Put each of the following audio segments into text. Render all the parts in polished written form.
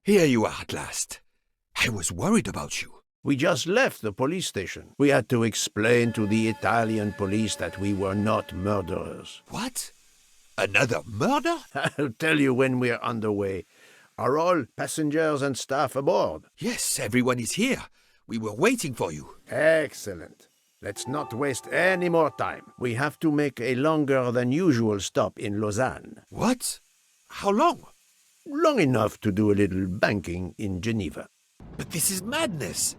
Here you are at last. I was worried about you. We just left the police station. We had to explain to the Italian police that we were not murderers. What? Another murder? I'll tell you when we're underway. Are all passengers and staff aboard? Yes, everyone is here. We were waiting for you. Excellent. Let's not waste any more time. We have to make a longer than usual stop in Lausanne. What? How long? Long enough to do a little banking in Geneva. But this is madness.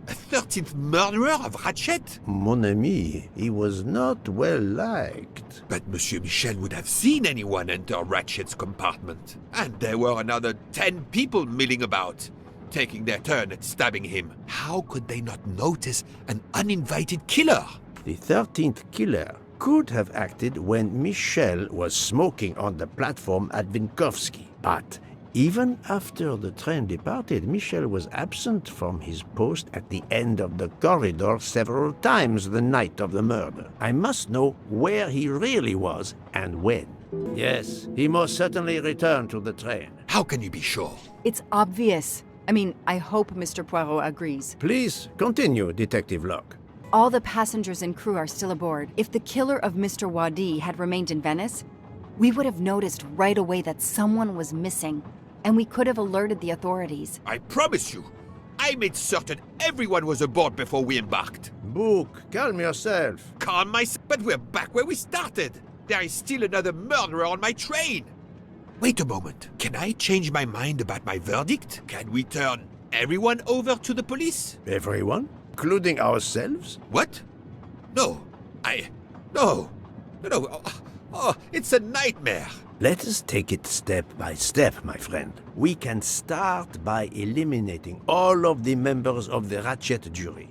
A 13th murderer of Ratchet? Mon ami, he was not well liked. But Monsieur Michel would have seen anyone enter Ratchet's compartment. And there were another 10 people milling about, taking their turn at stabbing him. How could they not notice an uninvited killer? The 13th killer could have acted when Michel was smoking on the platform at Vinkovsky. But even after the train departed, Michel was absent from his post at the end of the corridor several times the night of the murder. I must know where he really was and when. Yes, he most certainly returned to the train. How can you be sure? It's obvious. I hope Mr. Poirot agrees. Please continue, Detective Locke. All the passengers and crew are still aboard. If the killer of Mr. Wadi had remained in Venice, we would have noticed right away that someone was missing, and we could have alerted the authorities. I promise you, I made certain everyone was aboard before we embarked. Book, calm yourself. Calm myself, but we're back where we started. There is still another murderer on my train. Wait a moment. Can I change my mind about my verdict? Can we turn everyone over to the police? Everyone? Including ourselves? What? No. No. Oh, it's a nightmare. Let us take it step by step, my friend. We can start by eliminating all of the members of the Ratchet jury.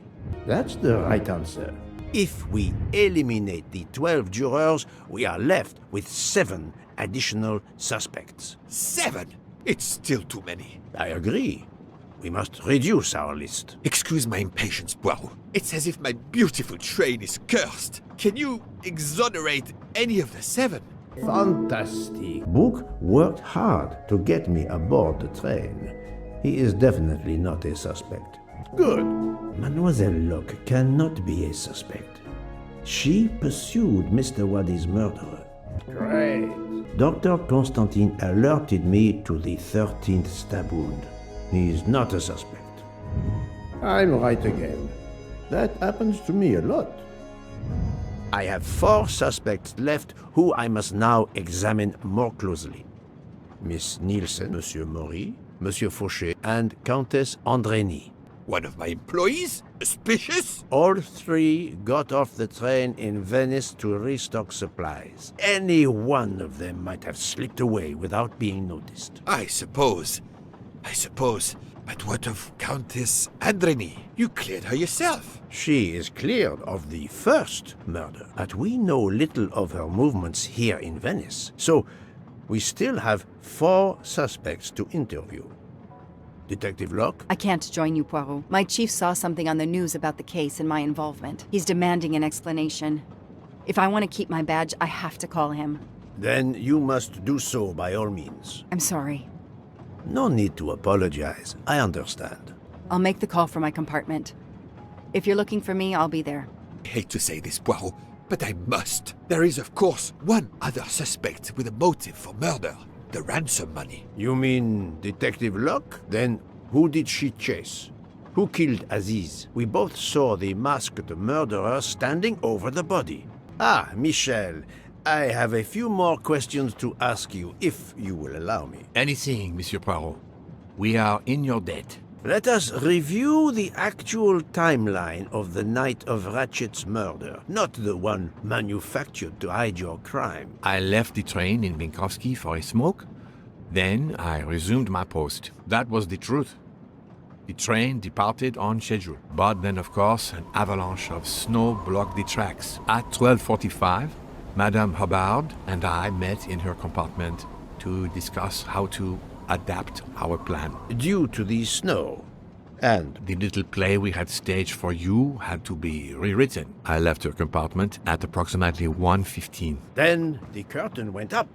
That's the right answer. If we eliminate the 12 jurors, we are left with 7 additional suspects. 7? It's still too many. I agree. We must reduce our list. Excuse my impatience, Poirot. It's as if my beautiful train is cursed. Can you exonerate any of the 7? Fantastic. Book worked hard to get me aboard the train. He is definitely not a suspect. Good. Mademoiselle Locke cannot be a suspect. She pursued Mr. Wadi's murderer. Great. Dr. Constantine alerted me to the 13th stab wound. He is not a suspect. I'm right again. That happens to me a lot. I have 4 suspects left who I must now examine more closely. Miss Nielsen, Monsieur Maury, Monsieur Fauché, and Countess Andrény. One of my employees? Suspicious? All 3 got off the train in Venice to restock supplies. Any one of them might have slipped away without being noticed. I suppose. But what of Countess Andrény? You cleared her yourself. She is cleared of the first murder, but we know little of her movements here in Venice. So, we still have 4 suspects to interview. Detective Locke? I can't join you, Poirot. My chief saw something on the news about the case and my involvement. He's demanding an explanation. If I want to keep my badge, I have to call him. Then you must do so by all means. I'm sorry. No need to apologize. I understand. I'll make the call for my compartment. If you're looking for me, I'll be there. I hate to say this, Poirot, but I must. There is, of course, one other suspect with a motive for murder. The ransom money. You mean Detective Locke? Then who did she chase? Who killed Aziz? We both saw the masked murderer standing over the body. Ah, Michel, I have a few more questions to ask you, if you will allow me. Anything, Monsieur Poirot. We are in your debt. Let us review the actual timeline of the night of Ratchet's murder, not the one manufactured to hide your crime. I left the train in Vinkovsky for a smoke. Then I resumed my post. That was the truth. The train departed on schedule. But then, of course, an avalanche of snow blocked the tracks. At 12:45, Madame Hubbard and I met in her compartment to discuss how to adapt our plan. Due to the snow. And the little play we had staged for you had to be rewritten. I left her compartment at approximately 1:15. Then the curtain went up.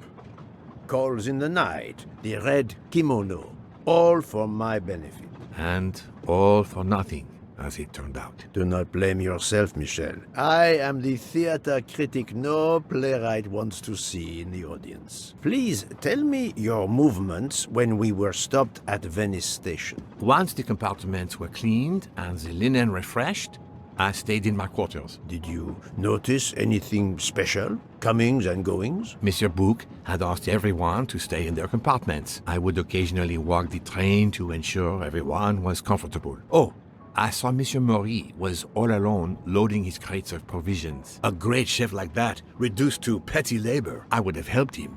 Calls in the night, the red kimono. All for my benefit. And all for nothing, as it turned out. Do not blame yourself, Michel. I am the theater critic no playwright wants to see in the audience. Please tell me your movements when we were stopped at Venice Station. Once the compartments were cleaned and the linen refreshed, I stayed in my quarters. Did you notice anything special? Comings and goings? Monsieur Bouc had asked everyone to stay in their compartments. I would occasionally walk the train to ensure everyone was comfortable. Oh, I saw Monsieur Maury was all alone loading his crates of provisions. A great chef like that, reduced to petty labor, I would have helped him.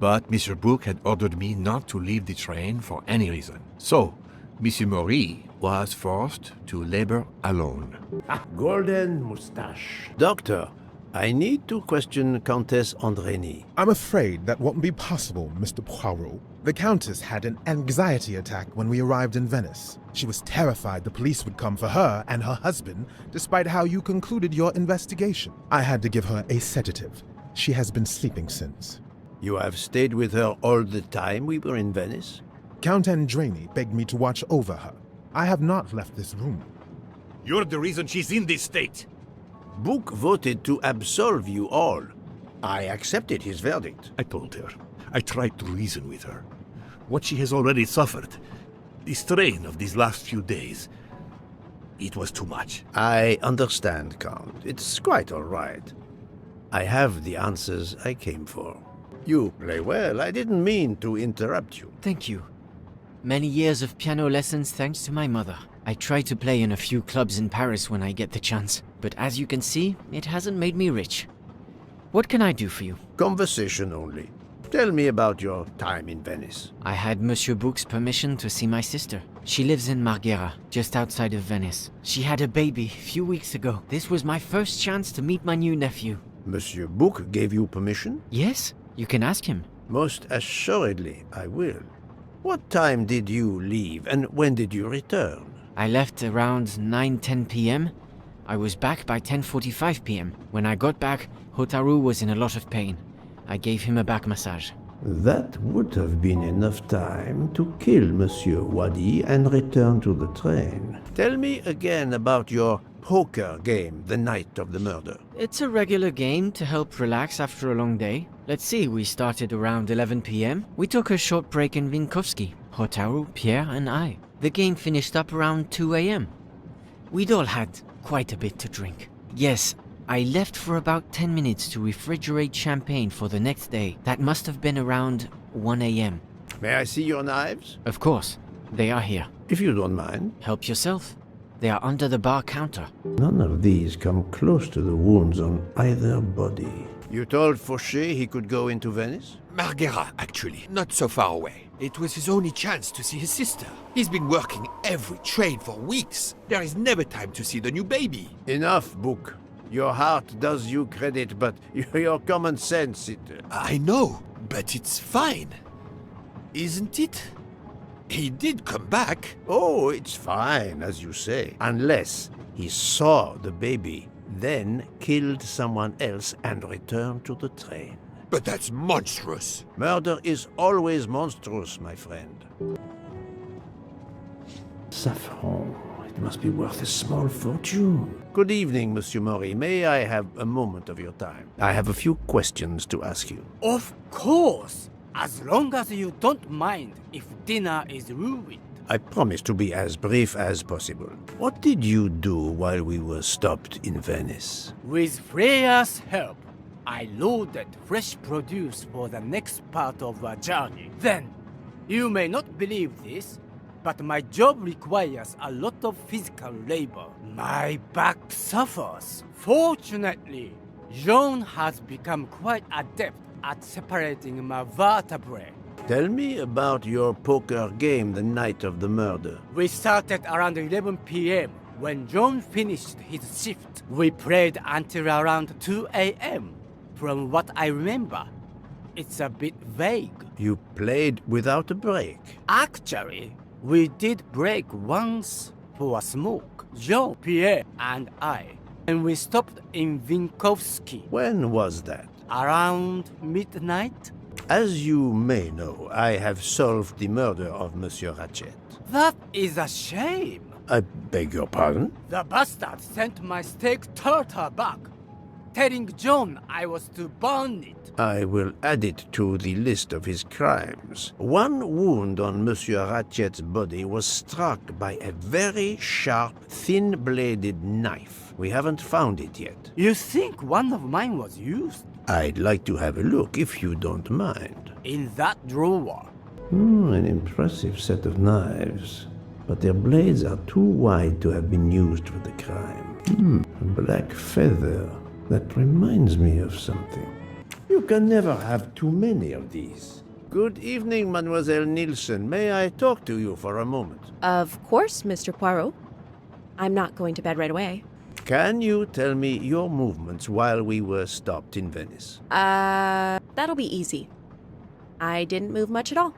But Monsieur Bouc had ordered me not to leave the train for any reason. So, Monsieur Maury was forced to labor alone. Golden moustache. Doctor, I need to question Countess Andrény. I'm afraid that won't be possible, Mr. Poirot. The Countess had an anxiety attack when we arrived in Venice. She was terrified the police would come for her and her husband, despite how you concluded your investigation. I had to give her a sedative. She has been sleeping since. You have stayed with her all the time we were in Venice? Count Andrény begged me to watch over her. I have not left this room. You're the reason she's in this state. Bouc voted to absolve you all. I accepted his verdict. I told her. I tried to reason with her. What she has already suffered, the strain of these last few days, it was too much. I understand, Count. It's quite all right. I have the answers I came for. You play well. I didn't mean to interrupt you. Thank you. Many years of piano lessons thanks to my mother. I try to play in a few clubs in Paris when I get the chance, but as you can see, it hasn't made me rich. What can I do for you? Conversation only. Tell me about your time in Venice. I had Monsieur Bouc's permission to see my sister. She lives in Marghera, just outside of Venice. She had a baby a few weeks ago. This was my first chance to meet my new nephew. Monsieur Bouc gave you permission? Yes, you can ask him. Most assuredly, I will. What time did you leave and when did you return? I left around 9:10 p.m. I was back by 10:45 p.m. When I got back, Hotaru was in a lot of pain. I gave him a back massage. That would have been enough time to kill Monsieur Wadi and return to the train. Tell me again about your poker game the night of the murder. It's a regular game to help relax after a long day. Let's see, we started around 11 p.m. We took a short break in Vinkovsky, Hotaru, Pierre, and I. The game finished up around 2 a.m. We'd all had quite a bit to drink. Yes, I left for about 10 minutes to refrigerate champagne for the next day. That must have been around 1 a.m. May I see your knives? Of course, they are here. If you don't mind. Help yourself. They are under the bar counter. None of these come close to the wounds on either body. You told Fauché he could go into Venice? Marghera, actually. Not so far away. It was his only chance to see his sister. He's been working every train for weeks. There is never time to see the new baby. Enough, Bouc. Your heart does you credit, but your common sense, I know, but it's fine. Isn't it? He did come back. Oh, it's fine, as you say. Unless he saw the baby, then killed someone else and returned to the train. But that's monstrous. Murder is always monstrous, my friend. Saffron. It must be worth a small fortune. Good evening, Monsieur Maury. May I have a moment of your time? I have a few questions to ask you. Of course! As long as you don't mind if dinner is ruined. I promise to be as brief as possible. What did you do while we were stopped in Venice? With Freya's help, I loaded fresh produce for the next part of our journey. Then, you may not believe this, but my job requires a lot of physical labor. My back suffers. Fortunately, Jean has become quite adept at separating my vertebrae. Tell me about your poker game the night of the murder. We started around 11 p.m. When John finished his shift, we played until around 2 a.m. From what I remember, it's a bit vague. You played without a break? Actually, we did break once for a smoke. Jean, Pierre, and I. And we stopped in Vinkovsky. When was that? Around midnight. As you may know, I have solved the murder of Monsieur Ratchet. That is a shame. I beg your pardon? The bastard sent my steak tartar back, telling John I was to burn it. I will add it to the list of his crimes. One wound on Monsieur Ratchet's body was struck by a very sharp, thin-bladed knife. We haven't found it yet. You think one of mine was used? I'd like to have a look, if you don't mind. In that drawer. An impressive set of knives. But their blades are too wide to have been used for the crime. A black feather. That reminds me of something. You can never have too many of these. Good evening, Mademoiselle Nielsen. May I talk to you for a moment? Of course, Mr. Poirot. I'm not going to bed right away. Can you tell me your movements while we were stopped in Venice? That'll be easy. I didn't move much at all.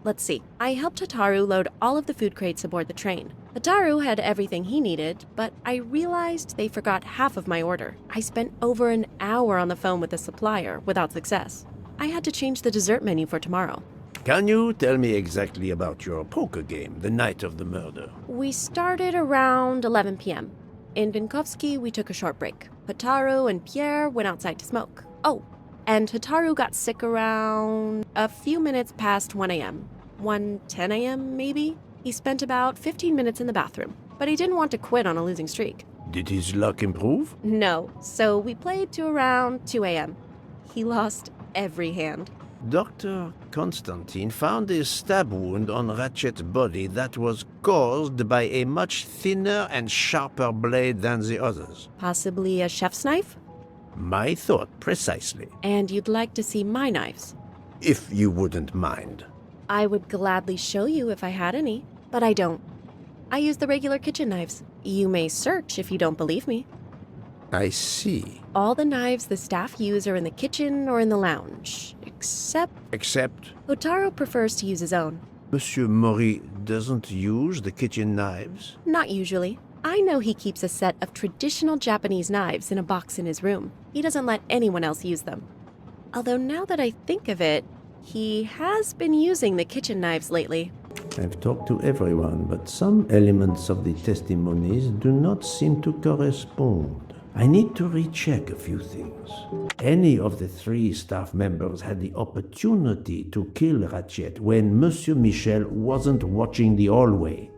Let's see. I helped Hotaru load all of the food crates aboard the train. Hotaru had everything he needed, but I realized they forgot half of my order. I spent over an hour on the phone with the supplier without success. I had to change the dessert menu for tomorrow. Can you tell me exactly about your poker game the night of the murder? We started around 11 p.m. In Vinkovsky, we took a short break. Hotaru and Pierre went outside to smoke. Oh, and Hotaru got sick around a few minutes past 1 a.m. 1:10 a.m. maybe? He spent about 15 minutes in the bathroom, but he didn't want to quit on a losing streak. Did his luck improve? No, so we played to around 2 a.m. He lost every hand. Dr. Constantine found a stab wound on Ratchet's body that was caused by a much thinner and sharper blade than the others. Possibly a chef's knife? My thought, precisely. And you'd like to see my knives? If you wouldn't mind. I would gladly show you if I had any, but I don't. I use the regular kitchen knives. You may search if you don't believe me. I see. All the knives the staff use are in the kitchen or in the lounge, except... Except? Hotaru prefers to use his own. Monsieur Mori doesn't use the kitchen knives? Not usually. I know he keeps a set of traditional Japanese knives in a box in his room. He doesn't let anyone else use them. Although now that I think of it, he has been using the kitchen knives lately. I've talked to everyone, but some elements of the testimonies do not seem to correspond. I need to recheck a few things. Any of the 3 staff members had the opportunity to kill Ratchet when Monsieur Michel wasn't watching the hallway.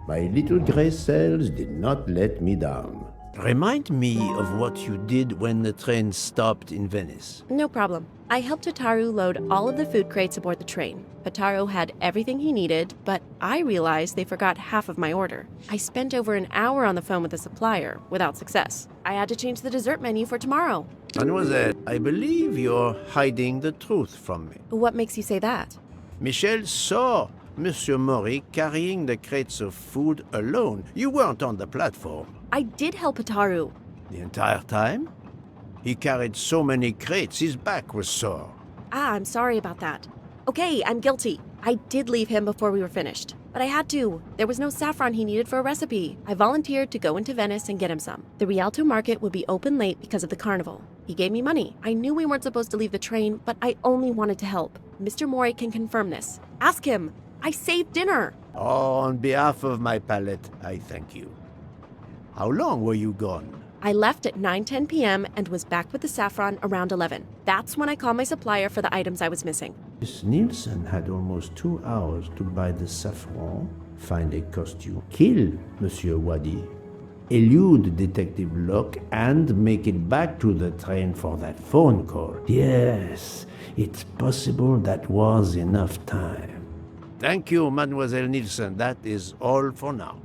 My little gray cells did not let me down. Remind me of what you did when the train stopped in Venice. No problem. I helped Hotaru load all of the food crates aboard the train. Hotaru had everything he needed, but I realized they forgot half of my order. I spent over an hour on the phone with the supplier, without success. I had to change the dessert menu for tomorrow. Mademoiselle, I believe you're hiding the truth from me. What makes you say that? Michel saw Monsieur Mori carrying the crates of food alone. You weren't on the platform. I did help Hotaru. The entire time? He carried so many crates, his back was sore. I'm sorry about that. Okay, I'm guilty. I did leave him before we were finished. But I had to. There was no saffron he needed for a recipe. I volunteered to go into Venice and get him some. The Rialto market would be open late because of the carnival. He gave me money. I knew we weren't supposed to leave the train, but I only wanted to help. Mr. Mori can confirm this. Ask him. I saved dinner. Oh, on behalf of my palate, I thank you. How long were you gone? I left at 9:10 p.m. and was back with the saffron around 11. That's when I called my supplier for the items I was missing. Miss Nielsen had almost 2 hours to buy the saffron, find a costume, kill Monsieur Wadi, elude Detective Locke, and make it back to the train for that phone call. Yes, it's possible that was enough time. Thank you, Mademoiselle Nielsen. That is all for now.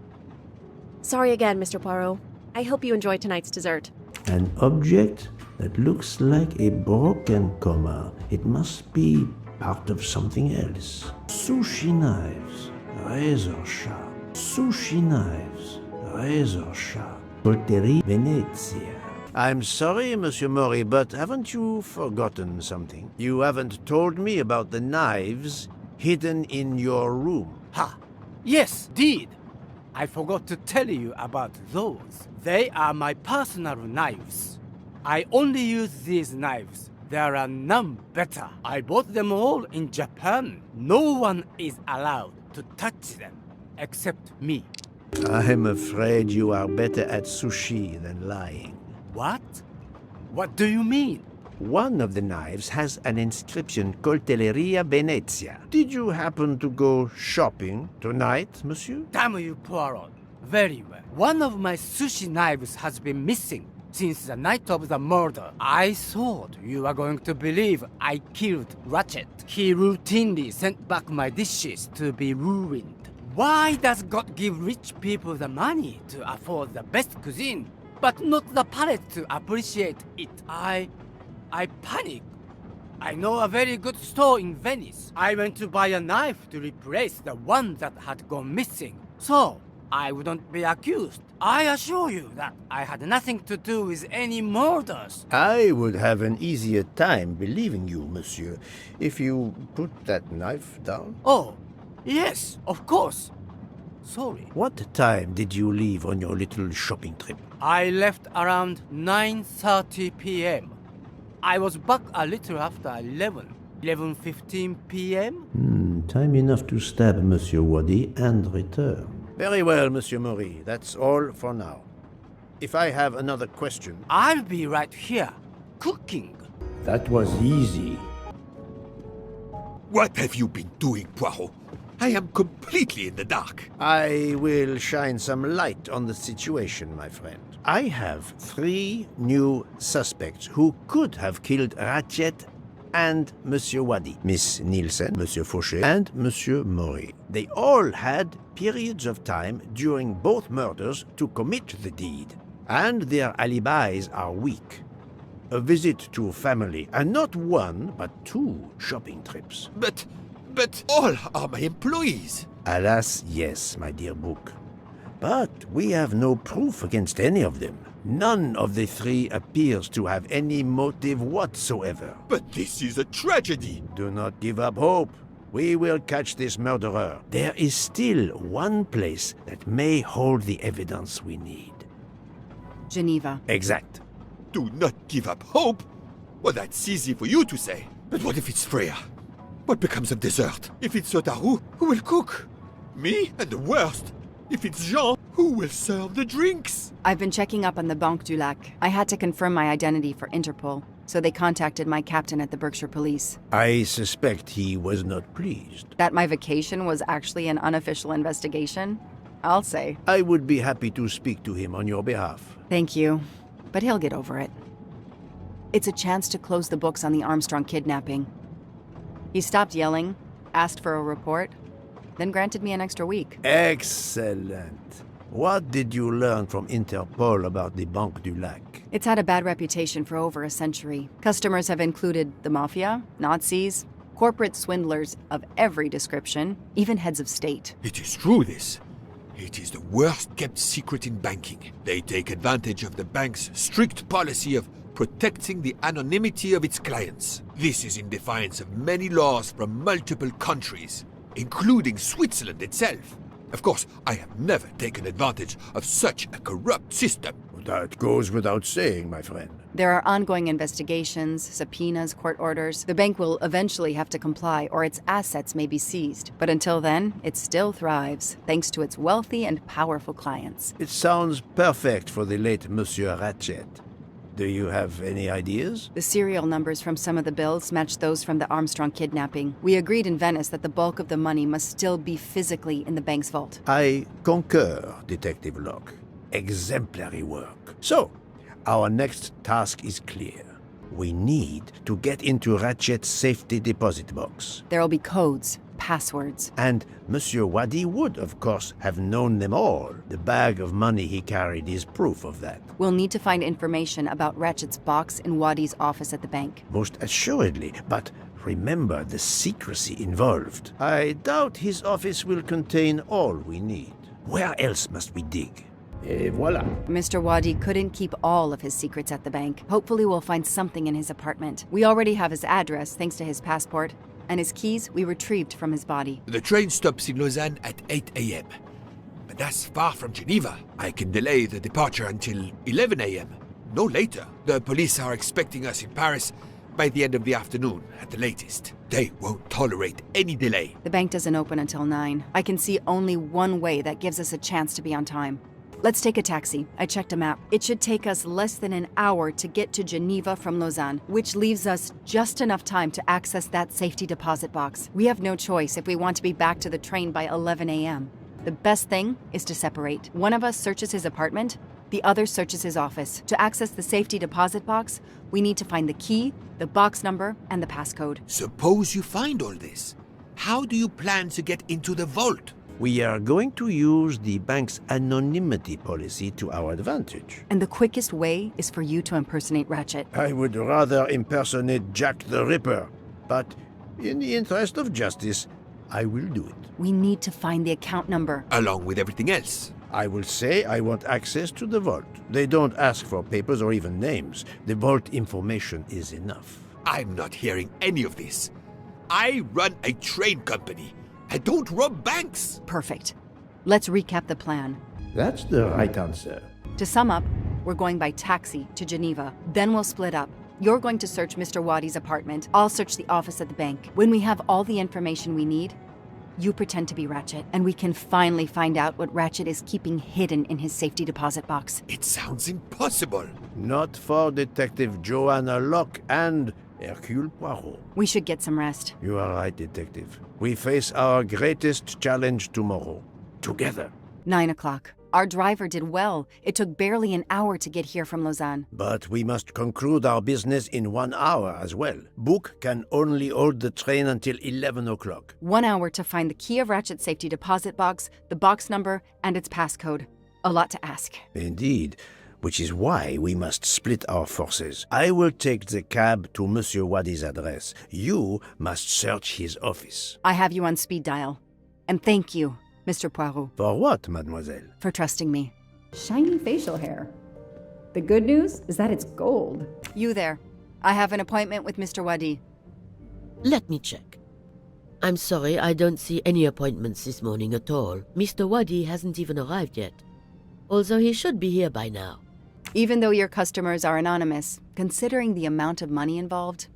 Sorry again, Mr. Poirot. I hope you enjoy tonight's dessert. An object that looks like a broken comma. It must be part of something else. Sushi knives, razor sharp. Sushi knives, razor sharp. Poterie Venezia. I'm sorry, Monsieur Mori, but haven't you forgotten something? You haven't told me about the knives hidden in your room. Ha! Yes, did. I forgot to tell you about those. They are my personal knives. I only use these knives There are none better. I bought them all in Japan. No one is allowed to touch them except me. I'm afraid you are better at sushi than lying. What? What do you mean? One of the knives has an inscription Coltelleria Venezia. Did you happen to go shopping tonight, monsieur? Damn you, Poirot. Very well. One of my sushi knives has been missing since the night of the murder. I thought you were going to believe I killed Ratchet. He routinely sent back my dishes to be ruined. Why does God give rich people the money to afford the best cuisine, but not the palate to appreciate it? I panicked. I know a very good store in Venice. I went to buy a knife to replace the one that had gone missing, so I wouldn't be accused. I assure you that I had nothing to do with any murders. I would have an easier time believing you, monsieur, if you put that knife down. Oh, yes, of course. Sorry. What time did you leave on your little shopping trip? I left around 9:30 p.m. I was back a little after 11:15 p.m. Time enough to stab Monsieur Wadi and return. Very well, Monsieur Maury. That's all for now. If I have another question... I'll be right here, cooking. That was easy. What have you been doing, Poirot? I am completely in the dark. I will shine some light on the situation, my friend. I have 3 new suspects who could have killed Ratchet and Monsieur Wadi, Miss Nielsen, Monsieur Fauché, and Monsieur Maury. They all had periods of time during both murders to commit the deed, and their alibis are weak. A visit to family, and not 1, but 2 shopping trips. But all are my employees. Alas, yes, my dear book. But we have no proof against any of them. None of the 3 appears to have any motive whatsoever. But this is a tragedy. Do not give up hope. We will catch this murderer. There is still one place that may hold the evidence we need. Geneva. Exact. Do not give up hope? Well, that's easy for you to say. But what if it's Freya? What becomes of dessert? If it's Sotaru, who will cook? Me? And the worst, if it's Jean, who will serve the drinks? I've been checking up on the Banque du Lac. I had to confirm my identity for Interpol, so they contacted my captain at the Berkshire Police. I suspect he was not pleased. That my vacation was actually an unofficial investigation? I'll say. I would be happy to speak to him on your behalf. Thank you, but he'll get over it. It's a chance to close the books on the Armstrong kidnapping. He stopped yelling, asked for a report, then granted me an extra week. Excellent. What did you learn from Interpol about the Banque du Lac? It's had a bad reputation for over a century. Customers have included the mafia, Nazis, corporate swindlers of every description, even heads of state. It is true, this. It is the worst kept secret in banking. They take advantage of the bank's strict policy of protecting the anonymity of its clients. This is in defiance of many laws from multiple countries, including Switzerland itself. Of course, I have never taken advantage of such a corrupt system. That goes without saying, my friend. There are ongoing investigations, subpoenas, court orders. The bank will eventually have to comply, or its assets may be seized. But until then, it still thrives, thanks to its wealthy and powerful clients. It sounds perfect for the late Monsieur Ratchet. Do you have any ideas? The serial numbers from some of the bills match those from the Armstrong kidnapping. We agreed in Venice that the bulk of the money must still be physically in the bank's vault. I concur, Detective Locke. Exemplary work. So, our next task is clear. We need to get into Ratchet's safety deposit box. There will be codes, passwords. And Monsieur Wadi would, of course, have known them all. The bag of money he carried is proof of that. We'll need to find information about Ratchet's box in Wadi's office at the bank. Most assuredly, but remember the secrecy involved. I doubt his office will contain all we need. Where else must we dig? Et voilà. Mr. Wadi couldn't keep all of his secrets at the bank. Hopefully we'll find something in his apartment. We already have his address thanks to his passport, and his keys we retrieved from his body. The train stops in Lausanne at 8 a.m. But that's far from Geneva. I can delay the departure until 11 a.m. No later. The police are expecting us in Paris by the end of the afternoon, at the latest. They won't tolerate any delay. The bank doesn't open until 9. I can see only one way that gives us a chance to be on time. Let's take a taxi. I checked a map. It should take us less than an hour to get to Geneva from Lausanne, which leaves us just enough time to access that safety deposit box. We have no choice if we want to be back to the train by 11 a.m. The best thing is to separate. One of us searches his apartment, the other searches his office. To access the safety deposit box, we need to find the key, the box number, and the passcode. Suppose you find all this. How do you plan to get into the vault? We are going to use the bank's anonymity policy to our advantage. And the quickest way is for you to impersonate Ratchet. I would rather impersonate Jack the Ripper, but in the interest of justice, I will do it. We need to find the account number. Along with everything else. I will say I want access to the vault. They don't ask for papers or even names. The vault information is enough. I'm not hearing any of this. I run a train company. I don't rob banks. Perfect. Let's recap the plan. That's the right answer. To sum up, we're going by taxi to Geneva. Then we'll split up. You're going to search Mr. Wadi's apartment. I'll search the office at the bank. When we have all the information we need, you pretend to be Ratchet, and we can finally find out what Ratchet is keeping hidden in his safety deposit box. It sounds impossible. Not for Detective Joanna Locke and Hercule Poirot. We should get some rest. You are right, Detective. We face our greatest challenge tomorrow. Together. 9 o'clock. Our driver did well. It took barely an hour to get here from Lausanne. But we must conclude our business in 1 hour as well. Book can only hold the train until 11 o'clock. 1 hour to find the key of Ratchet's safety deposit box, the box number, and its passcode. A lot to ask. Indeed, which is why we must split our forces. I will take the cab to Monsieur Wadi's address. You must search his office. I have you on speed dial. And thank you, Mr. Poirot. For what, mademoiselle? For trusting me. Shiny facial hair. The good news is that it's gold. You there. I have an appointment with Mr. Wadi. Let me check. I'm sorry, I don't see any appointments this morning at all. Mr. Wadi hasn't even arrived yet. Although he should be here by now. Even though your customers are anonymous, considering the amount of money involved,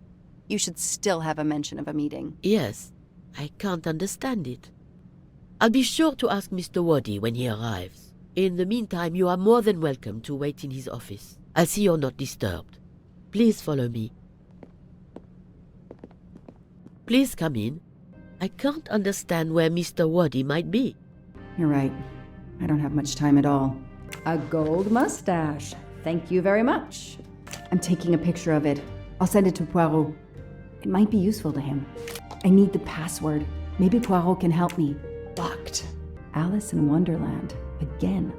you should still have a mention of a meeting. Yes, I can't understand it. I'll be sure to ask Mr. Wadi when he arrives. In the meantime, you are more than welcome to wait in his office. I'll see you're not disturbed. Please follow me. Please come in. I can't understand where Mr. Wadi might be. You're right. I don't have much time at all. A gold mustache. Thank you very much. I'm taking a picture of it. I'll send it to Poirot. It might be useful to him. I need the password. Maybe Poirot can help me. Locked. Alice in Wonderland. Again.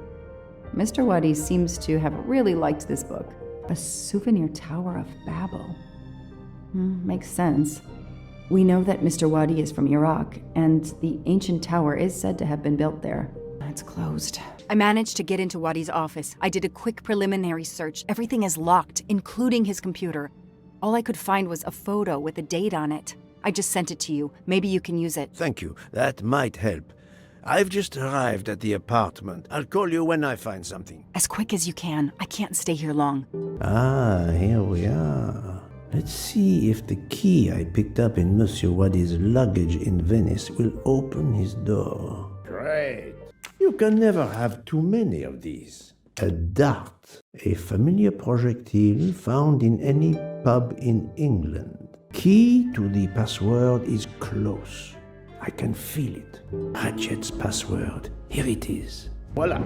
Mr. Wadi seems to have really liked this book. A souvenir Tower of Babel. Makes sense. We know that Mr. Wadi is from Iraq, and the ancient tower is said to have been built there. It's closed. I managed to get into Wadi's office. I did a quick preliminary search. Everything is locked, including his computer. All I could find was a photo with a date on it. I just sent it to you. Maybe you can use it. Thank you. That might help. I've just arrived at the apartment. I'll call you when I find something. As quick as you can. I can't stay here long. Ah, here we are. Let's see if the key I picked up in Monsieur Wadi's luggage in Venice will open his door. Great. You can never have too many of these. A dart, a familiar projectile found in any pub in England. Key to the password is close. I can feel it. Ratchet's password. Here it is. Voila.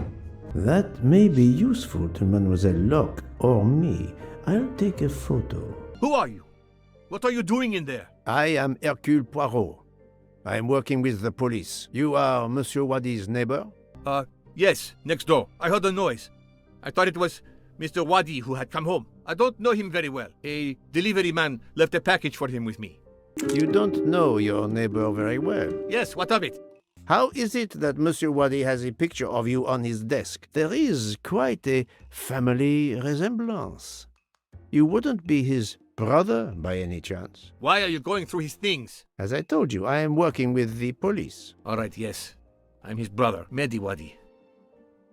That may be useful to Mademoiselle Locke or me. I'll take a photo. Who are you? What are you doing in there? I am Hercule Poirot. I am working with the police. You are Monsieur Wadi's neighbor? Yes, next door. I heard a noise. I thought it was Mr. Wadi who had come home. I don't know him very well. A delivery man left a package for him with me. You don't know your neighbor very well. Yes, what of it? How is it that Monsieur Wadi has a picture of you on his desk? There is quite a family resemblance. You wouldn't be his brother by any chance? Why are you going through his things? As I told you, I am working with the police. All right, yes. I'm his brother, Mehdi Wadi.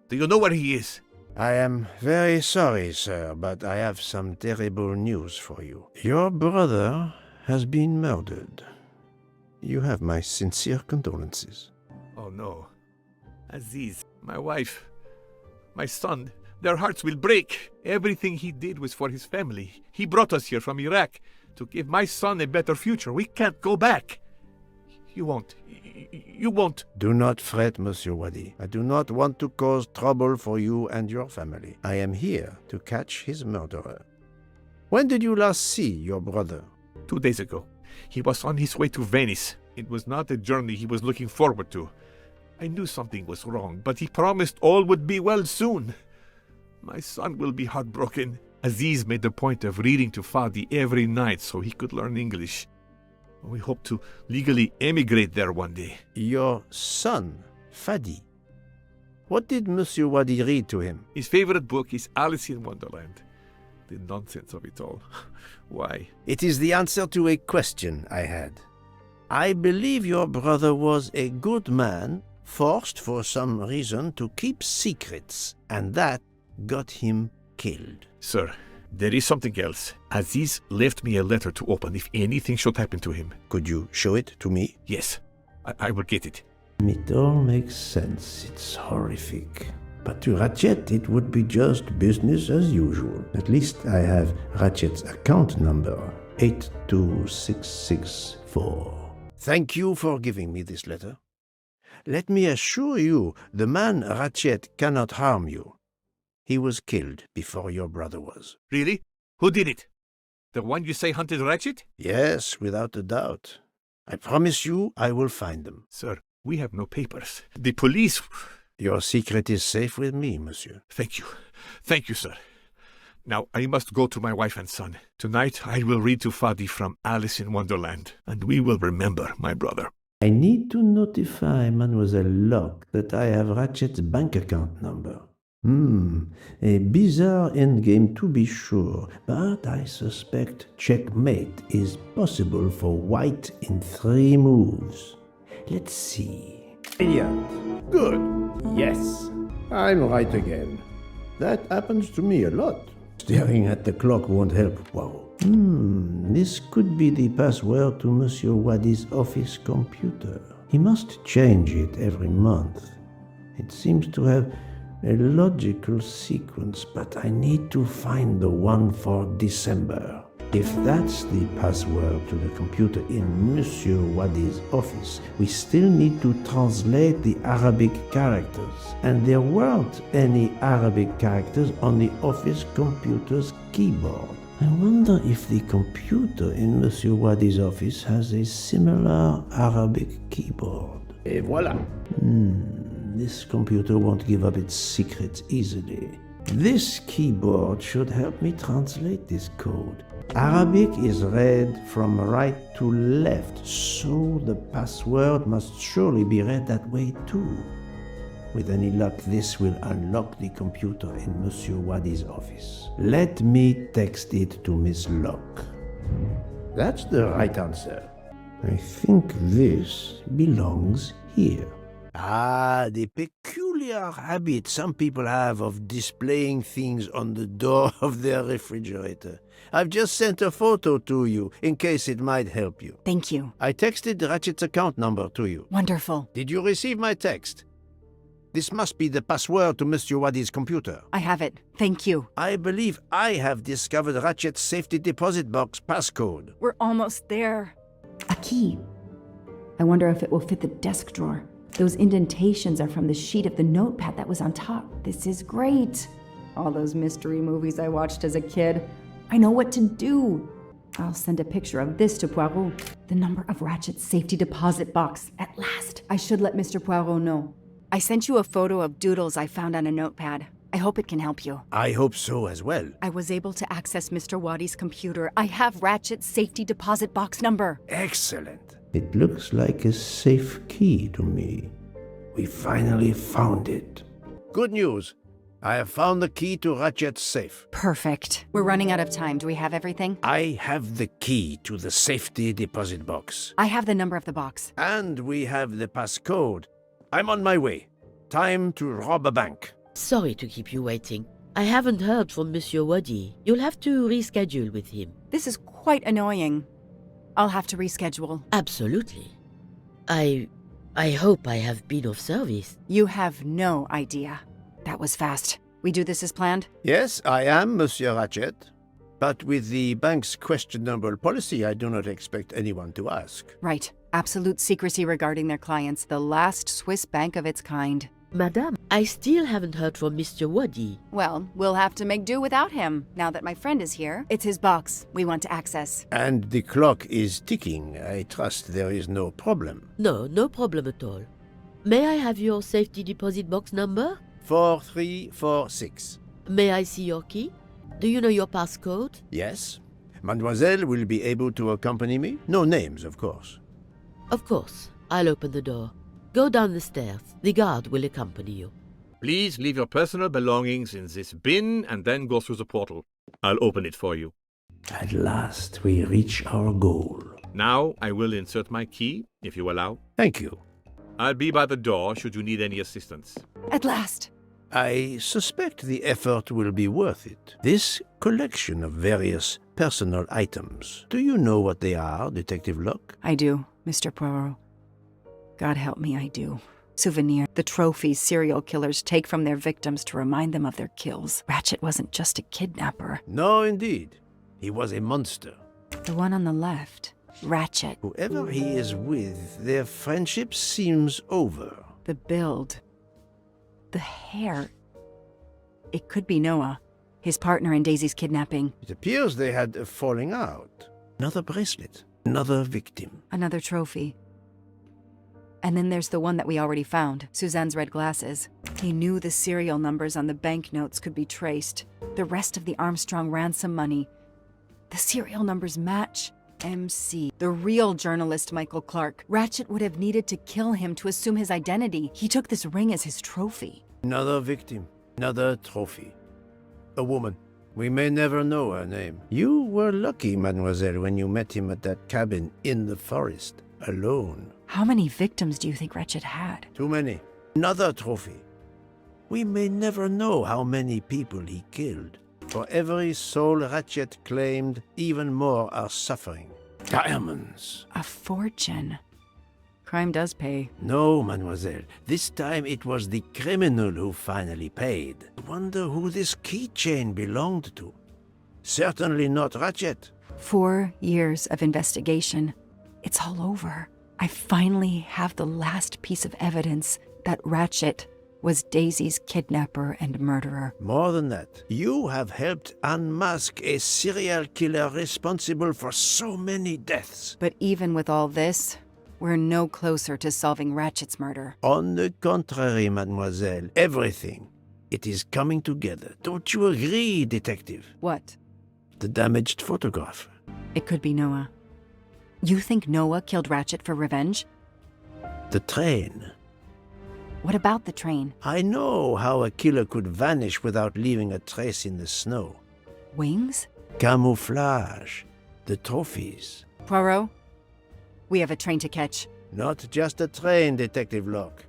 Do you know where he is? I am very sorry, sir, but I have some terrible news for you. Your brother has been murdered. You have my sincere condolences. Oh no. Aziz, my wife, my son, their hearts will break. Everything he did was for his family. He brought us here from Iraq to give my son a better future. We can't go back. You won't. Do not fret, Monsieur Wadi. I do not want to cause trouble for you and your family. I am here to catch his murderer. When did you last see your brother? 2 days ago. He was on his way to Venice. It was not a journey he was looking forward to. I knew something was wrong, but he promised all would be well soon. My son will be heartbroken. Aziz made a point of reading to Fadi every night so he could learn English. We hope to legally emigrate there one day. Your son, Fadi. What did Monsieur Wadi read to him? His favorite book is Alice in Wonderland. The nonsense of it all. Why? It is the answer to a question I had. I believe your brother was a good man, forced for some reason to keep secrets, and that got him killed. Sir, there is something else. Aziz left me a letter to open if anything should happen to him. Could you show it to me? Yes, I will get it. It all makes sense. It's horrific. But to Ratchet, it would be just business as usual. At least I have Ratchet's account number, 82664. Thank you for giving me this letter. Let me assure you, the man Ratchet cannot harm you. He was killed before your brother was. Really? Who did it? The one you say hunted Ratchet? Yes, without a doubt. I promise you I will find them. Sir, we have no papers. The police... Your secret is safe with me, monsieur. Thank you. Thank you, sir. Now, I must go to my wife and son. Tonight, I will read to Fadi from Alice in Wonderland, and we will remember my brother. I need to notify Mademoiselle Locke that I have Ratchet's bank account number. A bizarre endgame to be sure, but I suspect checkmate is possible for white in 3 moves. Let's see. Brilliant. Good. Yes. I'm right again. That happens to me a lot. Staring at the clock won't help. Wow. This could be the password to Monsieur Wadi's office computer. He must change it every month. It seems to have a logical sequence, but I need to find the one for December. If that's the password to the computer in Monsieur Wadi's office, we still need to translate the Arabic characters. And there weren't any Arabic characters on the office computer's keyboard. I wonder if the computer in Monsieur Wadi's office has a similar Arabic keyboard. Et voilà! This computer won't give up its secrets easily. This keyboard should help me translate this code. Arabic is read from right to left, so the password must surely be read that way too. With any luck, this will unlock the computer in Monsieur Wadi's office. Let me text it to Miss Locke. That's the right answer. I think this belongs here. Ah, the peculiar habit some people have of displaying things on the door of their refrigerator. I've just sent a photo to you, in case it might help you. Thank you. I texted Ratchet's account number to you. Wonderful. Did you receive my text? This must be the password to Mr. Wadi's computer. I have it. Thank you. I believe I have discovered Ratchet's safety deposit box passcode. We're almost there. A key. I wonder if it will fit the desk drawer. Those indentations are from the sheet of the notepad that was on top. This is great. All those mystery movies I watched as a kid. I know what to do. I'll send a picture of this to Poirot. The number of Ratchet's safety deposit box. At last. I should let Mr. Poirot know. I sent you a photo of doodles I found on a notepad. I hope it can help you. I hope so as well. I was able to access Mr. Wadi's computer. I have Ratchet's safety deposit box number. Excellent. It looks like a safe key to me. We finally found it. Good news. I have found the key to Ratchet's safe. Perfect. We're running out of time. Do we have everything? I have the key to the safety deposit box. I have the number of the box. And we have the passcode. I'm on my way. Time to rob a bank. Sorry to keep you waiting. I haven't heard from Monsieur Waddy. You'll have to reschedule with him. This is quite annoying. I'll have to reschedule. Absolutely. I hope I have been of service. You have no idea. That was fast. We do this as planned? Yes, I am, Monsieur Ratchet. But with the bank's questionable policy, I do not expect anyone to ask. Right. Absolute secrecy regarding their clients. The last Swiss bank of its kind. Madame, I still haven't heard from Mr. Waddy. Well, we'll have to make do without him. Now that my friend is here, it's his box we want to access. And the clock is ticking. I trust there is no problem. No problem at all. May I have your safety deposit box number? 4346. May I see your key? Do you know your passcode? Yes. Mademoiselle will be able to accompany me? No names, of course. Of course. I'll open the door. Go down the stairs. The guard will accompany you. Please leave your personal belongings in this bin and then go through the portal. I'll open it for you. At last, we reach our goal. Now I will insert my key, if you allow. Thank you. I'll be by the door should you need any assistance. At last! I suspect the effort will be worth it. This collection of various personal items. Do you know what they are, Detective Locke? I do, Mr. Poirot. God help me, I do. Souvenir, the trophies serial killers take from their victims to remind them of their kills. Ratchet wasn't just a kidnapper. No, indeed. He was a monster. The one on the left, Ratchet. Whoever he is with, their friendship seems over. The build. The hair. It could be Noah, his partner in Daisy's kidnapping. It appears they had a falling out. Another bracelet. Another victim. Another trophy. And then there's the one that we already found, Suzanne's red glasses. He knew the serial numbers on the banknotes could be traced. The rest of the Armstrong ransom money. The serial numbers match. MC. The real journalist Michael Clark. Ratchet would have needed to kill him to assume his identity. He took this ring as his trophy. Another victim. Another trophy. A woman. We may never know her name. You were lucky, mademoiselle, when you met him at that cabin in the forest. Alone. How many victims do you think Ratchet had? Too many. Another trophy. We may never know how many people he killed. For every soul Ratchet claimed, even more are suffering. Diamonds. A fortune. Crime does pay. No, mademoiselle. This time it was the criminal who finally paid. I wonder who this keychain belonged to. Certainly not Ratchet. 4 years of investigation. It's all over. I finally have the last piece of evidence that Ratchet was Daisy's kidnapper and murderer. More than that, you have helped unmask a serial killer responsible for so many deaths. But even with all this, we're no closer to solving Ratchet's murder. On the contrary, mademoiselle, everything. It is coming together. Don't you agree, detective? What? The damaged photograph. It could be Noah. You think Noah killed Ratchet for revenge? The train. What about the train? I know how a killer could vanish without leaving a trace in the snow. Wings? Camouflage. The trophies. Poirot, we have a train to catch. Not just a train, Detective Locke.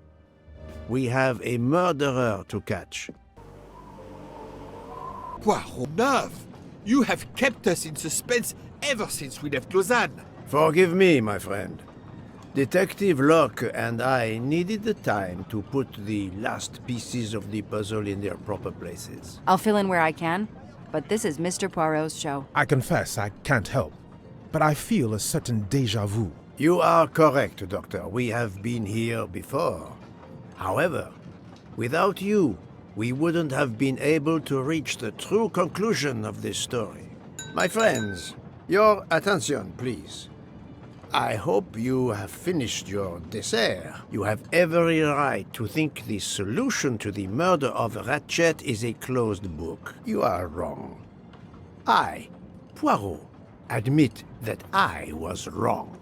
We have a murderer to catch. Poirot, nerve! You have kept us in suspense ever since we left Lausanne. Forgive me, my friend. Detective Locke and I needed the time to put the last pieces of the puzzle in their proper places. I'll fill in where I can, but this is Mr. Poirot's show. I confess I can't help, but I feel a certain déjà vu. You are correct, Doctor. We have been here before. However, without you, we wouldn't have been able to reach the true conclusion of this story. My friends, your attention, please. I hope you have finished your dessert. You have every right to think the solution to the murder of Ratchet is a closed book. You are wrong. I, Poirot, admit that I was wrong.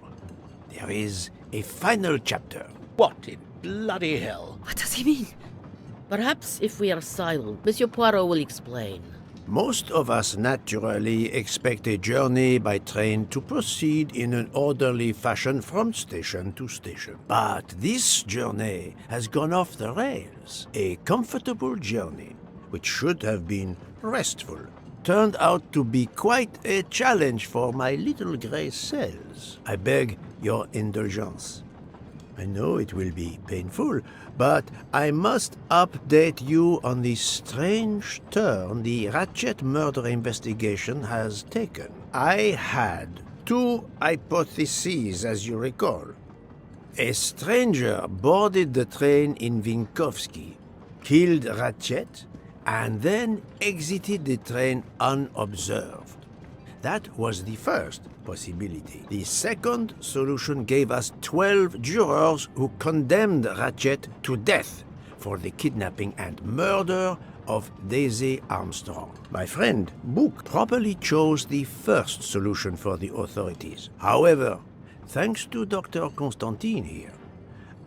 There is a final chapter. What in bloody hell? What does he mean? Perhaps if we are silent, Monsieur Poirot will explain. Most of us naturally expect a journey by train to proceed in an orderly fashion from station to station. But this journey has gone off the rails. A comfortable journey, which should have been restful, turned out to be quite a challenge for my little gray cells. I beg your indulgence. I know it will be painful, but I must update you on the strange turn the Ratchet murder investigation has taken. I had two hypotheses, as you recall. A stranger boarded the train in Vinkovsky, killed Ratchet, and then exited the train unobserved. That was the first possibility. The second solution gave us 12 jurors who condemned Ratchet to death for the kidnapping and murder of Daisy Armstrong. My friend Book properly chose the first solution for the authorities. However, thanks to Dr. Constantine here,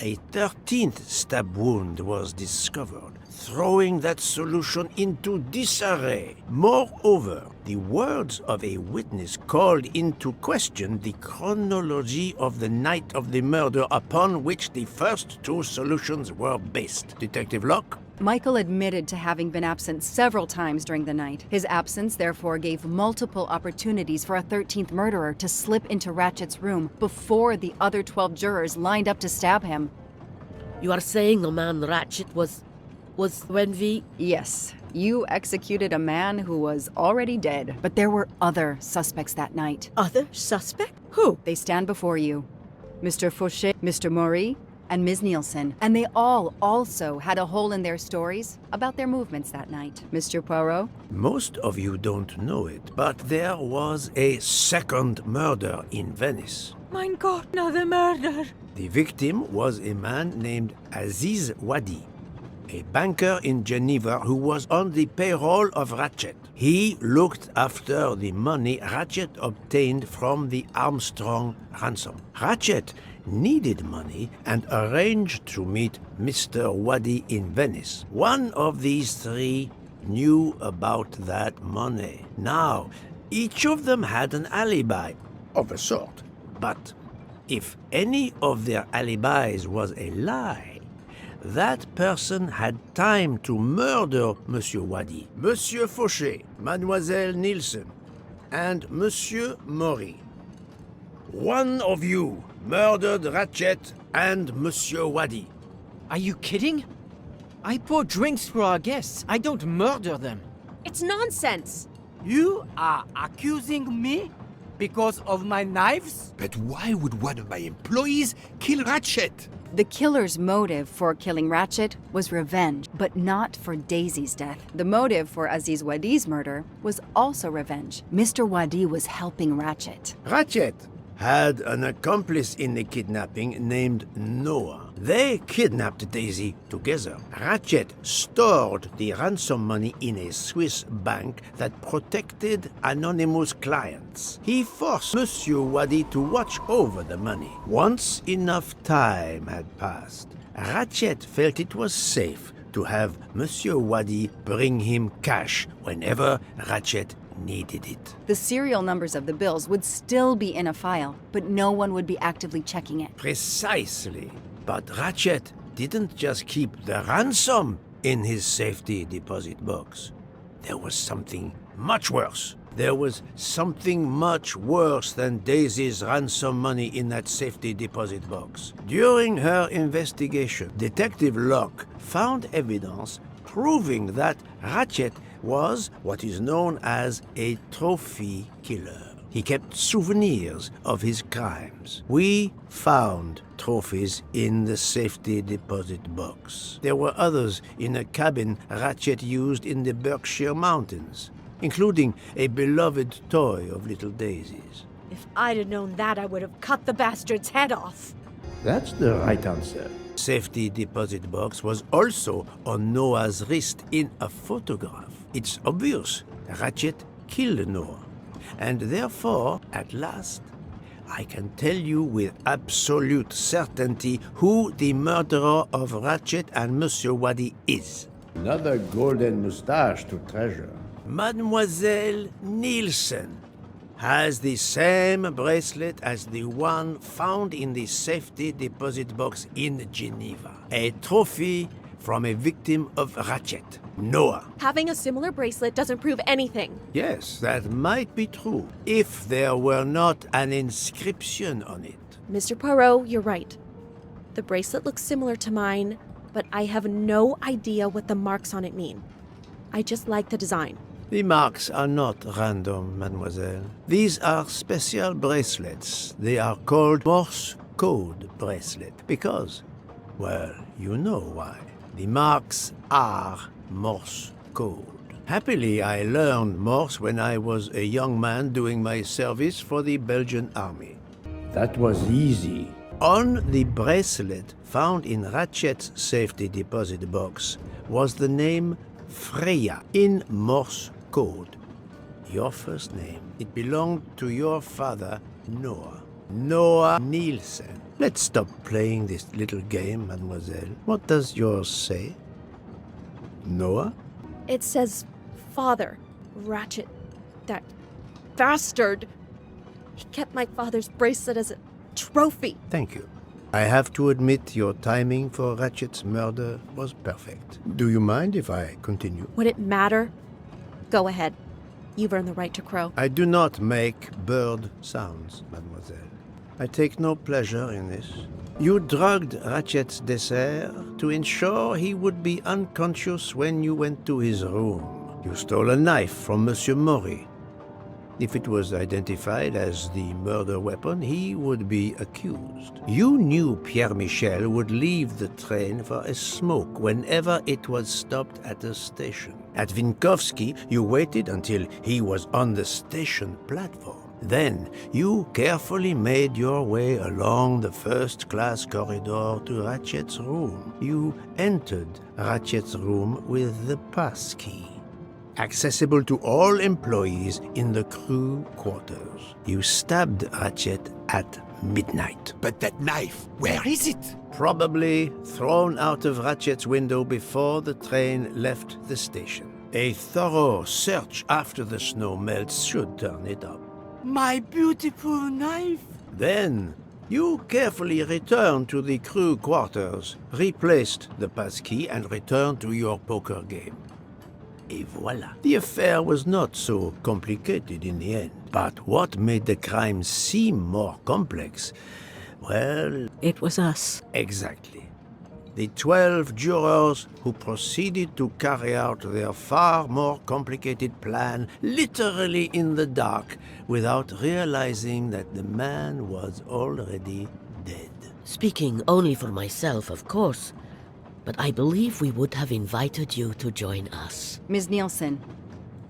a 13th stab wound was discovered, throwing that solution into disarray. Moreover, the words of a witness called into question the chronology of the night of the murder upon which the first two solutions were based. Detective Locke? Michael admitted to having been absent several times during the night. His absence therefore gave multiple opportunities for a 13th murderer to slip into Ratchet's room before the other 12 jurors lined up to stab him. You are saying the man Ratchet was when we... Yes, you executed a man who was already dead. But there were other suspects that night. Other suspect? Who? They stand before you. Mr. Fauché, Mr. Maury, and Ms. Nielsen. And they all also had a hole in their stories about their movements that night. Mr. Poirot? Most of you don't know it, but there was a second murder in Venice. Mein Gott, another murder! The victim was a man named Aziz Wadi, a banker in Geneva who was on the payroll of Ratchet. He looked after the money Ratchet obtained from the Armstrong ransom. Ratchet needed money and arranged to meet Mr. Wadi in Venice. One of these three knew about that money. Now, each of them had an alibi, of a sort. But if any of their alibis was a lie, that person had time to murder Monsieur Wadi, Monsieur Fauché, Mademoiselle Nielsen, and Monsieur Maury. One of you murdered Ratchet and Monsieur Wadi. Are you kidding? I pour drinks for our guests. I don't murder them. It's nonsense! You are accusing me because of my knives? But why would one of my employees kill Ratchet? The killer's motive for killing Ratchet was revenge, but not for Daisy's death. The motive for Aziz Wadi's murder was also revenge. Mr. Wadi was helping Ratchet. Ratchet had an accomplice in the kidnapping named Noah. They kidnapped Daisy together. Ratchet stored the ransom money in a Swiss bank that protected anonymous clients. He forced Monsieur Wadi to watch over the money. Once enough time had passed, Ratchet felt it was safe to have Monsieur Wadi bring him cash whenever Ratchet needed it. The serial numbers of the bills would still be in a file, but no one would be actively checking it. Precisely. But Ratchet didn't just keep the ransom in his safety deposit box. There was something much worse. There was something much worse than Daisy's ransom money in that safety deposit box. During her investigation, Detective Locke found evidence proving that Ratchet was what is known as a trophy killer. He kept souvenirs of his crimes. We found trophies in the safety deposit box. There were others in a cabin Ratchet used in the Berkshire Mountains, including a beloved toy of little Daisy's. If I'd have known that, I would have cut the bastard's head off. That's the right answer. Safety deposit box was also on Noah's wrist in a photograph. It's obvious Ratchet killed Noah, and therefore, at last, I can tell you with absolute certainty who the murderer of Ratchet and Monsieur Wadi is. Another golden moustache to treasure. Mademoiselle Nielsen has the same bracelet as the one found in the safety deposit box in Geneva. A trophy from a victim of Ratchet, Noah. Having a similar bracelet doesn't prove anything. Yes, that might be true, if there were not an inscription on it. Mr. Poirot, you're right. The bracelet looks similar to mine, but I have no idea what the marks on it mean. I just like the design. The marks are not random, mademoiselle. These are special bracelets. They are called Morse code bracelet because, well, you know why. The marks are Morse code. Happily, I learned Morse when I was a young man doing my service for the Belgian army. That was easy. On the bracelet found in Ratchet's safety deposit box was the name Freya in Morse code. Your first name. It belonged to your father, Noah. Noah Nielsen. Let's stop playing this little game, mademoiselle. What does yours say? Noah? It says father. Ratchet. That bastard. He kept my father's bracelet as a trophy. Thank you. I have to admit your timing for Ratchet's murder was perfect. Do you mind if I continue? Would it matter? Go ahead. You've earned the right to crow. I do not make bird sounds, mademoiselle. I take no pleasure in this. You drugged Ratchet's dessert to ensure he would be unconscious when you went to his room. You stole a knife from Monsieur Maury. If it was identified as the murder weapon, he would be accused. You knew Pierre Michel would leave the train for a smoke whenever it was stopped at a station. At Vinkovsky, you waited until he was on the station platform. Then, you carefully made your way along the first-class corridor to Ratchet's room. You entered Ratchet's room with the pass key, accessible to all employees in the crew quarters. You stabbed Ratchet at midnight. But that knife, where is it? Probably thrown out of Ratchet's window before the train left the station. A thorough search after the snow melts should turn it up. My beautiful knife! Then, you carefully returned to the crew quarters, replaced the passkey, and returned to your poker game. Et voila. The affair was not so complicated in the end. But what made the crime seem more complex? Well... It was us. Exactly. The 12 jurors who proceeded to carry out their far more complicated plan literally in the dark without realizing that the man was already dead. Speaking only for myself, of course, but I believe we would have invited you to join us. Ms. Nielsen,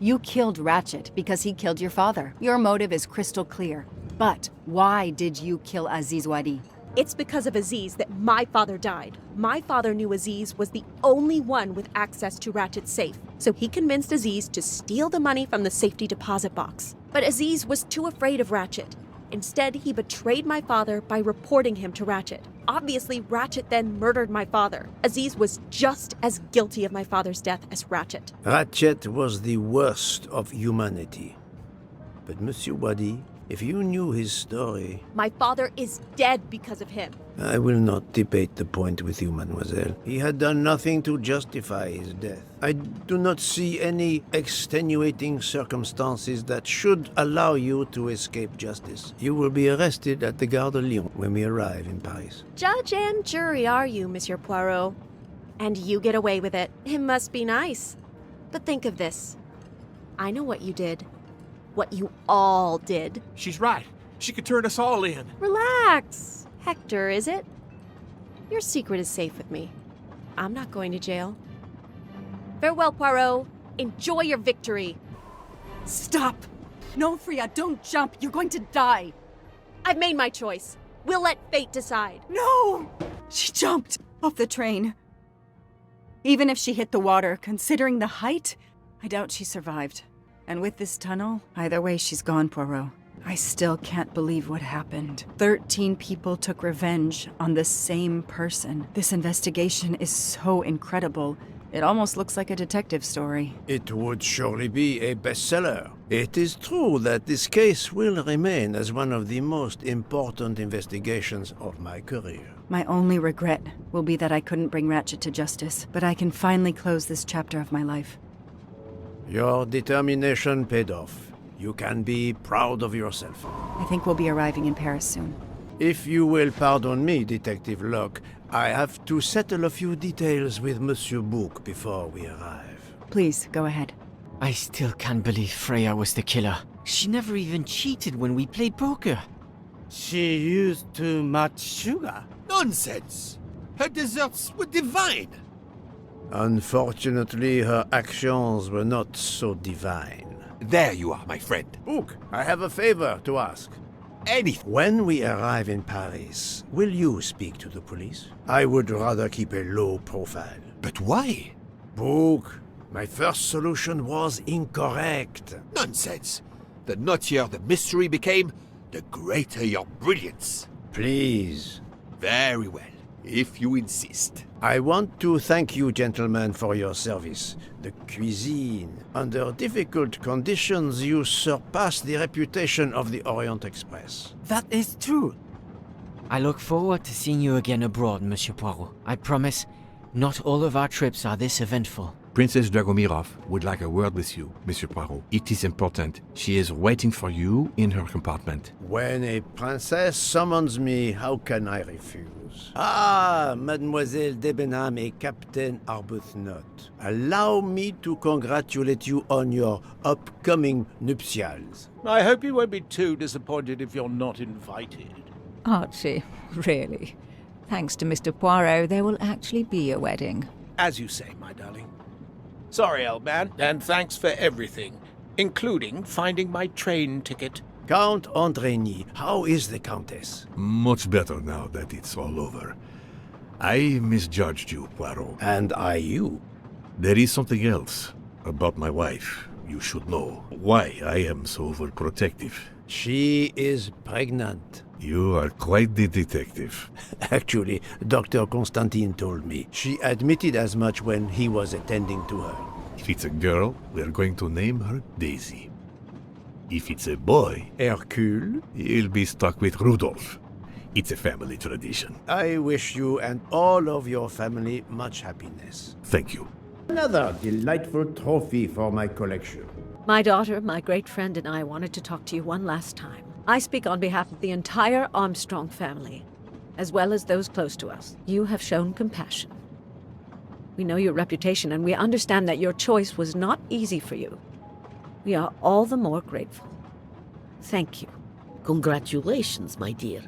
you killed Ratchet because he killed your father. Your motive is crystal clear. But why did you kill Aziz Wadi? It's because of Aziz that my father died. My father knew Aziz was the only one with access to Ratchet's safe, so he convinced Aziz to steal the money from the safety deposit box. But Aziz was too afraid of Ratchet. Instead, he betrayed my father by reporting him to Ratchet. Obviously, Ratchet then murdered my father. Aziz was just as guilty of my father's death as Ratchet. Ratchet was the worst of humanity. But Monsieur Wadi, if you knew his story... My father is dead because of him. I will not debate the point with you, mademoiselle. He had done nothing to justify his death. I do not see any extenuating circumstances that should allow you to escape justice. You will be arrested at the Gare de Lyon when we arrive in Paris. Judge and jury are you, Monsieur Poirot. And you get away with it. It must be nice. But think of this. I know what you did. What you all did. She's right. She could turn us all in. Relax. Hector, is it? Your secret is safe with me. I'm not going to jail. Farewell, Poirot. Enjoy your victory. Stop! No, Freya, don't jump. You're going to die. I've made my choice. We'll let fate decide. No! She jumped off the train. Even if she hit the water, considering the height, I doubt she survived. And with this tunnel, either way she's gone, Poirot. I still can't believe what happened. 13 people took revenge on the same person. This investigation is so incredible. It almost looks like a detective story. It would surely be a bestseller. It is true that this case will remain as one of the most important investigations of my career. My only regret will be that I couldn't bring Ratchet to justice, but I can finally close this chapter of my life. Your determination paid off. You can be proud of yourself. I think we'll be arriving in Paris soon. If you will pardon me, Detective Locke, I have to settle a few details with Monsieur Bouc before we arrive. Please, go ahead. I still can't believe Freya was the killer. She never even cheated when we played poker. She used too much sugar. Nonsense! Her desserts were divine! Unfortunately, her actions were not so divine. There you are, my friend. Bouc, I have a favor to ask. Anything. When we arrive in Paris, will you speak to the police? I would rather keep a low profile. But why? Bouc, my first solution was incorrect. Nonsense! The nuttier the mystery became, the greater your brilliance. Please. Very well, if you insist. I want to thank you, gentlemen, for your service. The cuisine. Under difficult conditions, you surpass the reputation of the Orient Express. That is true. I look forward to seeing you again abroad, Monsieur Poirot. I promise, not all of our trips are this eventful. Princess Dragomirov would like a word with you, Monsieur Poirot. It is important. She is waiting for you in her compartment. When a princess summons me, how can I refuse? Ah, Mademoiselle Debenham et Captain Arbuthnot. Allow me to congratulate you on your upcoming nuptials. I hope you won't be too disappointed if you're not invited. Archie, really? Thanks to Mr. Poirot, there will actually be a wedding. As you say, my darling. Sorry, old man, and thanks for everything, including finding my train ticket. Count Andrigny, how is the Countess? Much better now that it's all over. I misjudged you, Poirot. And I you. There is something else about my wife. You should know why I am so overprotective. She is pregnant. You are quite the detective. Actually, Dr. Constantine told me. She admitted as much when he was attending to her. If it's a girl, we're going to name her Daisy. If it's a boy, Hercule? he'll be stuck with Rudolph. It's a family tradition. I wish you and all of your family much happiness. Thank you. Another delightful trophy for my collection. My daughter, my great friend, and I wanted to talk to you one last time. I speak on behalf of the entire Armstrong family, as well as those close to us. You have shown compassion. We know your reputation, and we understand that your choice was not easy for you. We are all the more grateful. Thank you. Congratulations, my dear.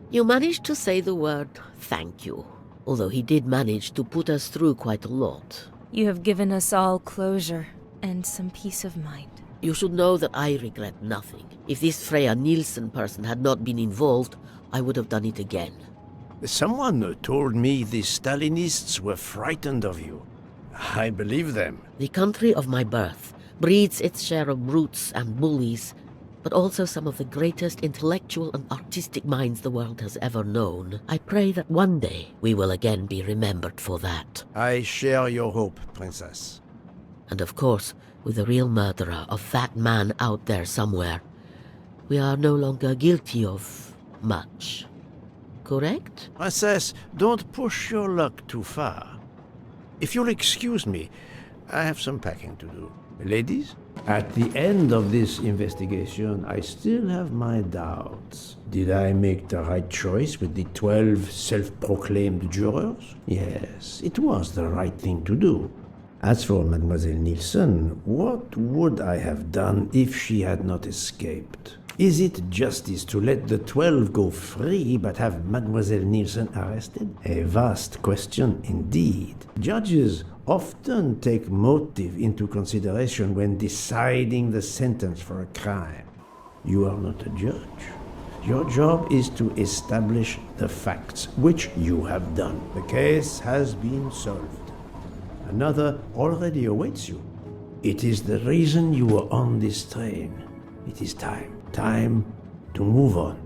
You managed to say the word thank you, although he did manage to put us through quite a lot. You have given us all closure and some peace of mind. You should know that I regret nothing. If this Freya Nielsen person had not been involved, I would have done it again. Someone told me the Stalinists were frightened of you. I believe them. The country of my birth breeds its share of brutes and bullies, but also some of the greatest intellectual and artistic minds the world has ever known. I pray that one day we will again be remembered for that. I share your hope, Princess. And of course, with the real murderer of that man out there somewhere, we are no longer guilty of much. Correct? Princess, don't push your luck too far. If you'll excuse me, I have some packing to do. Ladies? At the end of this investigation, I still have my doubts. Did I make the right choice with the 12 self-proclaimed jurors? Yes, it was the right thing to do. As for Mademoiselle Nielsen, what would I have done if she had not escaped? Is it justice to let the 12 go free but have Mademoiselle Nielsen arrested? A vast question indeed. Judges often take motive into consideration when deciding the sentence for a crime. You are not a judge. Your job is to establish the facts, which you have done. The case has been solved. Another already awaits you. It is the reason you are on this train. It is time to move on.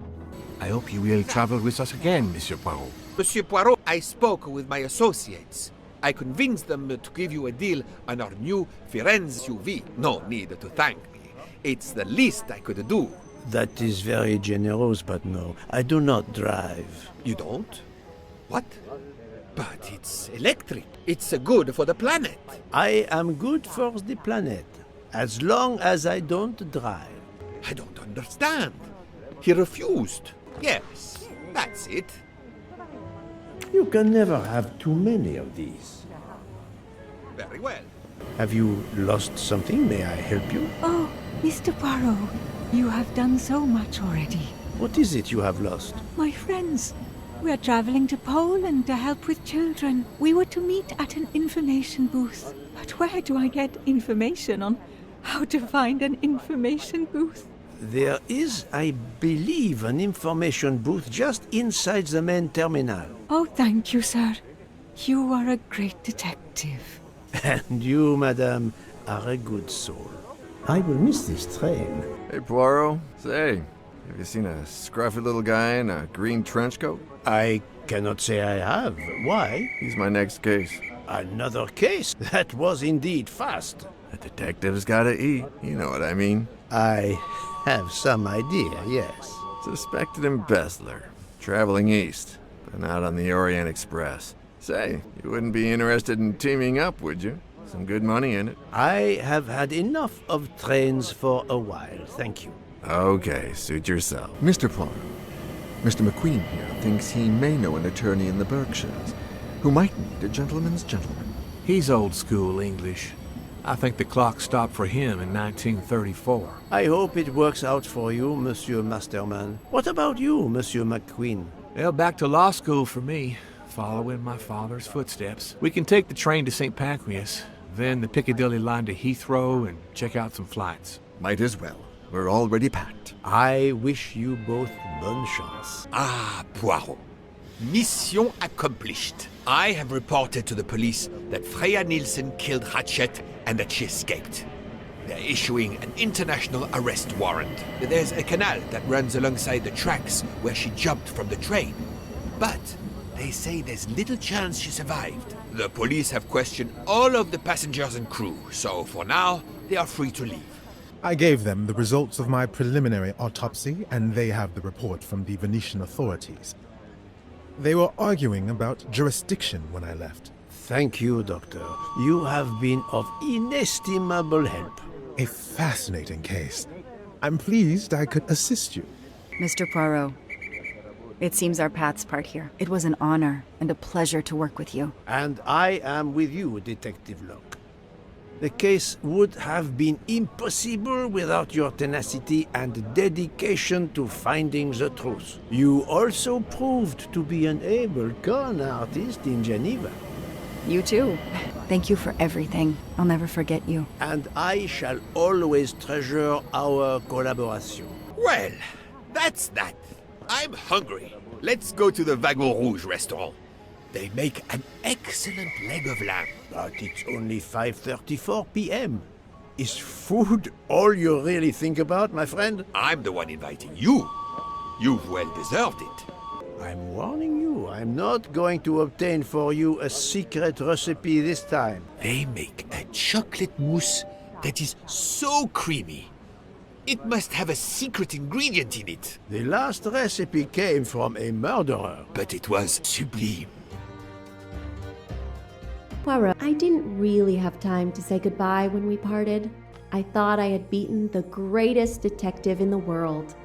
I hope you will travel with us again, Monsieur Poirot. Monsieur Poirot, I spoke with my associates. I convinced them to give you a deal on our new Firenze SUV. No need to thank me. It's the least I could do. That is very generous, but no, I do not drive. You don't? What? But it's electric. It's good for the planet. I am good for the planet, as long as I don't drive. I don't understand. He refused. Yes, that's it. You can never have too many of these. Very well. Have you lost something? May I help you? Oh, Mr. Poirot, you have done so much already. What is it you have lost? My friends, we are traveling to Poland to help with children. We were to meet at an information booth. But where do I get information on how to find an information booth? There is, I believe, an information booth just inside the main terminal. Oh, thank you, sir. You are a great detective. And you, madame, are a good soul. I will miss this train. Hey, Poirot. Say, have you seen a scruffy little guy in a green trench coat? I cannot say I have. Why? He's my next case. Another case? That was indeed fast. A detective's gotta eat. You know what I mean. I have some idea, yes. Suspected embezzler. Traveling east, but not on the Orient Express. Say, you wouldn't be interested in teaming up, would you? Some good money in it. I have had enough of trains for a while, thank you. Okay, suit yourself. Mr. Poirot, Mr. McQueen here thinks he may know an attorney in the Berkshires who might need a gentleman's gentleman. He's old school English. I think the clock stopped for him in 1934. I hope it works out for you, Monsieur Masterman. What about you, Monsieur McQueen? Well, back to law school for me, following my father's footsteps. We can take the train to St. Pancras, then the Piccadilly line to Heathrow and check out some flights. Might as well. We're already packed. I wish you both bonne chance. Ah, Poirot. Mission accomplished. I have reported to the police that Freya Nielsen killed Ratchet and that she escaped. They're issuing an international arrest warrant. There's a canal that runs alongside the tracks where she jumped from the train. But they say there's little chance she survived. The police have questioned all of the passengers and crew, so for now, they are free to leave. I gave them the results of my preliminary autopsy, and they have the report from the Venetian authorities. They were arguing about jurisdiction when I left. Thank you, Doctor. You have been of inestimable help. A fascinating case. I'm pleased I could assist you. Mr. Poirot, it seems our paths part here. It was an honor and a pleasure to work with you. And I am with you, Detective Locke. The case would have been impossible without your tenacity and dedication to finding the truth. You also proved to be an able con artist in Geneva. You too. Thank you for everything. I'll never forget you. And I shall always treasure our collaboration. Well, that's that. I'm hungry. Let's go to the Wagon Rouge restaurant. They make an excellent leg of lamb. But it's only 5:34 p.m. Is food all you really think about, my friend? I'm the one inviting you. You've well deserved it. I'm warning you, I'm not going to obtain for you a secret recipe this time. They make a chocolate mousse that is so creamy. It must have a secret ingredient in it. The last recipe came from a murderer. But it was sublime. Poirot, I didn't really have time to say goodbye when we parted. I thought I had beaten the greatest detective in the world.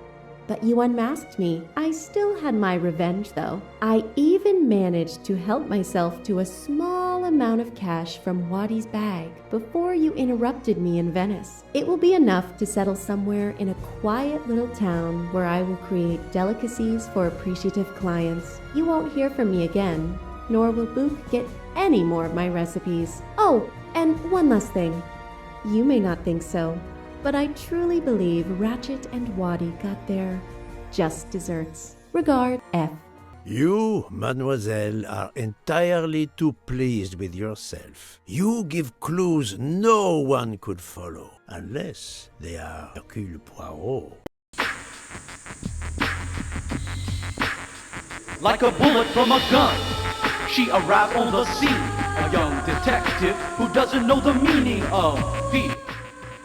But you unmasked me. I still had my revenge, though. I even managed to help myself to a small amount of cash from Waddy's bag before you interrupted me in Venice. It will be enough to settle somewhere in a quiet little town where I will create delicacies for appreciative clients. You won't hear from me again, nor will Book get any more of my recipes. Oh, and one last thing. You may not think so, but I truly believe Ratchet and Waddy got their just desserts. Regard, F. You, mademoiselle, are entirely too pleased with yourself. You give clues no one could follow, unless they are Hercule Poirot. Like a bullet from a gun, she arrived on the scene. A young detective who doesn't know the meaning of peace.